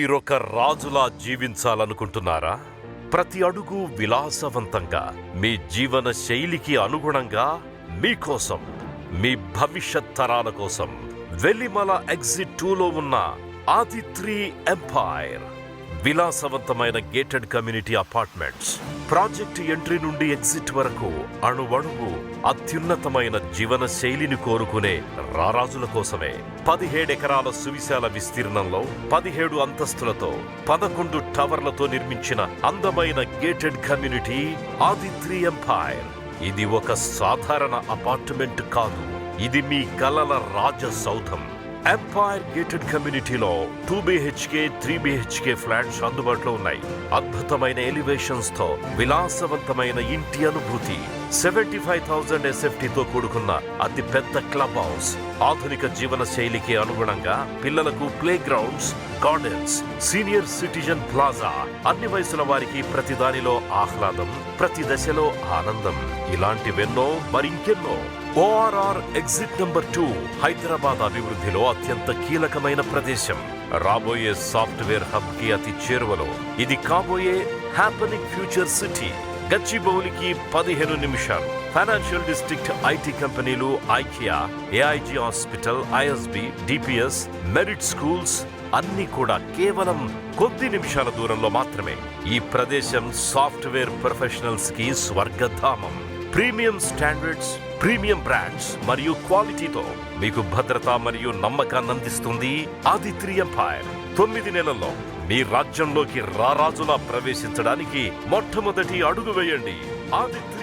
మీరొక రాజులా జీవించాలనుకుంటున్నారా? ప్రతి అడుగు విలాసవంతంగా, మీ జీవన శైలికి అనుగుణంగా, మీకోసం, మీ భవిష్యత్ తరాల కోసం వెల్లిమల ఎగ్జిట్ 2లో ఉన్న ఆదిత్రి ఎంపైర్ విలాసవంతమైన gated community apartments. Project entry నుండి ఎగ్జిట్ వరకు అణువణువు అత్యున్నతమైన జీవన శైలిని కోరుకునే రారాజుల కోసమే. 17 ఎకరాల సువిశాల విస్తీర్ణంలో 17 అంతస్తులతో 11 టవర్లతో నిర్మించిన అందమైన గేటెడ్ కమ్యూనిటీ ఆదిత్రి ఎంపైర్. ఇది ఒక సాధారణ అపార్ట్మెంట్ కాదు, ఇది మీ కలల రాజ సౌధం. ఎంపైర్ గేటెడ్ కమ్యూనిటీలో 2 BHK 3 BHK ఫ్లాట్స్ అందుబాటులో ఉన్నాయి. అద్భుతమైన ఎలివేషన్స్ తో విలాసవంతమైన ఇంటి అనుభూతి, 75,000 SFTతో కూడుకున్న అతి పెద్ద క్లబ్ హౌస్, ఆధునిక జీవన శైలికి అనుగుణంగా పిల్లలకు play grounds, gardens, senior citizen plaza, అన్ని వయసుల వారికి ప్రతి దానిలో ఆహ్లాదం, ప్రతి దశలో ఆనందం. ఇలాంటివెన్నో మరింకెన్నో. ORR ఎగ్జిట్ నంబర్ 2 హైదరాబాద్ అభివృద్ధిలో అత్యంత కీలకమైన ప్రదేశం. రాబోయే సాఫ్ట్వేర్ హబ్ కి అతి చేరువలో ఇది కాబోయే హ్యాపెనింగ్ ఫ్యూచర్ సిటీ. గచ్చిబౌలికి 15 నిమిషాలు. ఫైనాన్షియల్ డిస్ట్రిక్ట్, ఐటీ కంపెనీలు, IKEA, AIG hospital, ISB, DPS, merit schools అన్ని కూడా కేవలం కొద్ది నిమిషాల దూరంలో మాత్రమే. ఈ ప్రదేశం సాఫ్ట్వేర్ ప్రొఫెషనల్స్ కి స్వర్గధామం. ప్రీమియం స్టాండర్డ్స్, ప్రీమియం బ్రాండ్స్ మరియు క్వాలిటీతో మీకు భద్రత మరియు నమ్మకాన్ని అందిస్తుంది ఆదిత్రి ఎంపైర్. 9 నెలల్లో మీ రాజ్యంలోకి రారాజులా ప్రవేశించడానికి మొట్టమొదటి అడుగు వేయండి. ఆదిత్రి